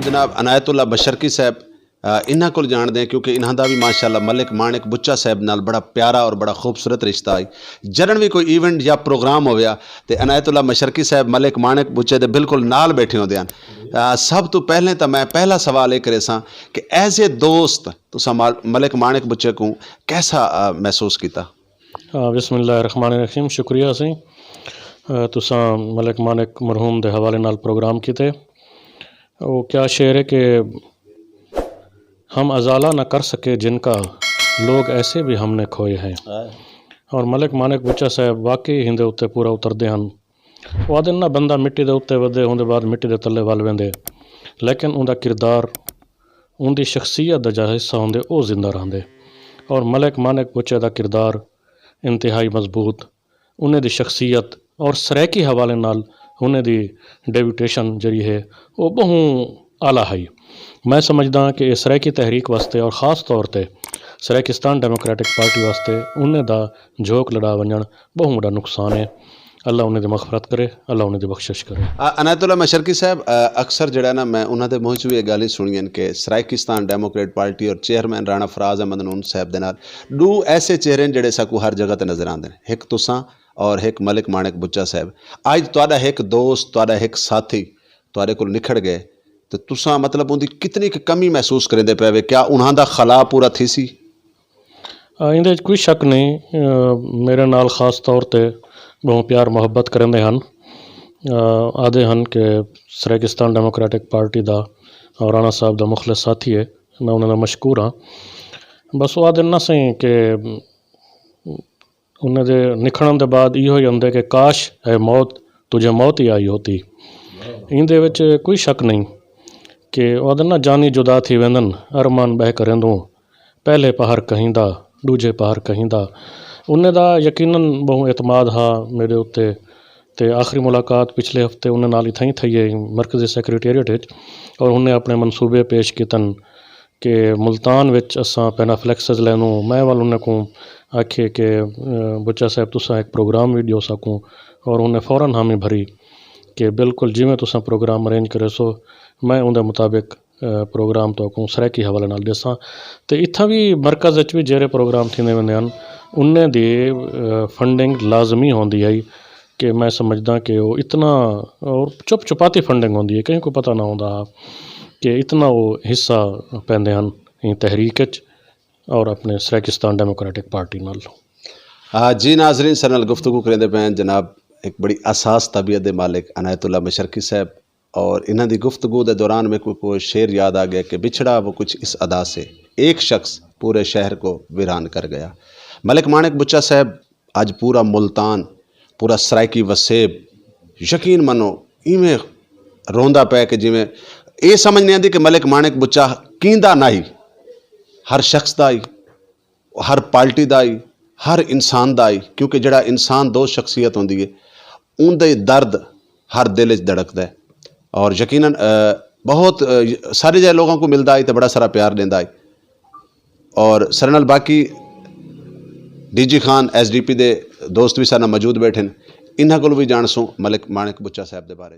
जनाब अनायतुल्ला मशरकी साहब, इन्हां कोल जानते हैं क्योंकि इन्हां दा भी माशाअल्लाह मलिक माणिक बुच्चा साहब नाल बड़ा प्यारा और बड़ा खूबसूरत रिश्ता है। जदन भी कोई इवेंट या प्रोग्राम होया तो अनायतुल्ला मशरकी साहब मलिक माणिक बुच्चे दे बिल्कुल नाल बैठे होंदे हैं। सब तो पहले तो मैं पहला सवाल ये करे सा कि एज ए दोस्त तुसा मलिक माणिक बुच्चे को कैसा महसूस किया? बिस्मिल्लाहिर्रहमानिर्रहीम। शुक्रिया सी तुसा मलिक माणिक मरहूम के हवाले नाल प्रोग्राम किते। वो क्या शेर है कि हम अजाला न कर सके जिनका, लोग ऐसे भी हमने खोए हैं। और मलिक माणिक बुच्चा साहब वाकई हिंदे उत्ते पूरा उतरते हैं। वो आदन ना बंदा मिट्टी के उत्ते वधे होंदे बाद मिट्टी के तले वल वेंदे, लेकिन उनका किरदार उनकी शख्सियत का हिस्सा होंदे वो जिंदा रहिंदे। और मलिक माणिक बुच्चे का किरदार इंतहाई मजबूत, उन्हें दी शख्सियत और सरैकी हवाले नाल उन्हें दी डेब्यूटेशन जरी है वो बहु आला है। मैं समझदा कि इस सरैकी तहरीक वास्ते और ख़ास तौर पर सराकिस्तान डेमोक्रेटिक पार्टी वास्ते उन्हें दा झोंक लड़ा वजन बहु बड़ा नुकसान है। अल्लाह उन्हें दी मग़फ़िरत करे, अल्लाह उन्हें दी बख्शिश करे। अनायतुल्ला मशरकी साहब, अक्सर जड़ा ना मैं उन्होंने मूँह च भी एक गल सुनी कि सराकिस्तान डेमोक्रेट पार्टी और चेयरमैन राणा फराज अहमद नून साहब दे नाल दो ऐसे चेहरे जड़े साकू हर जगह ते नज़र आते हैं, एक तुसा और एक मलिक माणिक बुच्चा साहब। अज तुहाडा एक दोस्त, तुहाडा एक साथी तुहाडे कोल निखड़ गए तो तुसा मतलब उनकी कितनी कमी महसूस करेंदे पे? क्या उन्हां दा खला पूरा थी सी? इंदे कोई शक नहीं। मेरे नाल खास तौर पर बहुत प्यार मुहब्बत करेंदे हन। आदे हन कि सराकिस्तान डेमोक्रेटिक पार्टी दा और राणा साहब दा मुखलिस साथी है, मैं उन्होंने मशकूर हाँ। बस वो आदे ना सही कि उन्हें दे निखड़न के बाद इहो ही होंदे कि काश है मौत तुझे मौत ही आई होती। इंदे विच कोई शक नहीं कि आदे ना जानी जुदा थी वेंदन, अरमान बह करेंदू पहले पहर कहिंदा दूजे पहर कहिंदा। उन्हें दा यकीनन बहु एतमाद हा मेरे उत्ते। ते आखिरी मुलाकात पिछले हफ्ते उन्हें नाल इत्थें ही थी है मरकज़ी सैक्रटेरिएट, और उन्हें अपने मनसूबे पेश कितन कि मुल्तान विच असां पेनाफ्लैक्सिस लैनू। मैं वाल उन्हें को आखे कि बुच्चा साहब तुसा एक प्रोग्राम वीडियो सकूँ, और उन्हें फ़ौरन हामी भरी कि बिल्कुल जिमें तुसा प्रोग्राम अरेंज करे सो मैं उनके मुताबिक प्रोग्राम तो को सरैकी हवाले नाल दसां। तो इत्थां भी मरकज़ भी जेरे प्रोग्राम थींदे वेंदे हन उन्हें दी फंडिंग लाजमी होंदी है कि मैं समझदा कि वो इतना और चुप चुपाती फंडिंग होंदी है, कहीं को पता ना होंदा कि इतना वो हिस्सा पैंदे हन इन तहरीक और अपने सराकिस्तान डेमोक्रेटिक पार्टी नाल। जी नाजरीन, सर नाल गुफ्तगू करेंदे पे जनाब एक बड़ी असास तबीयत के मालिक अनायतुल्ला मशरकी साहब, और इन्हां दी गुफ्तगू के दौरान में कोई शेर याद आ गया कि बिछड़ा वो कुछ इस अदा से, एक शख्स पूरे शहर को वीरान कर गया। मलिक माणिक बुच्चा साहब अज पूरा मुल्तान, पूरा सराइकी वसेब यकीन मनो इवें रोंदा पे कि जिमें ये समझ नहीं आती कि मलिक माणिक बुच्चा कींदा ना ही, हर शख्स दा ही, हर पार्टी दा ही, हर इंसान दा ही। क्योंकि जड़ा इंसान दो शख्सियत होंदी है उनदे दर्द हर दिल च धड़कदा है, और यकीनन बहुत सारे जै लोगों को मिलता है तो बड़ा सारा प्यार देंदा है। और सर नाल बाकी DG खान SDP दे दोस्त भी सारे मौजूद बैठे हैं, इन्हां कोल भी जान सूं मलिक माणिक बुच्चा साहब के बारे।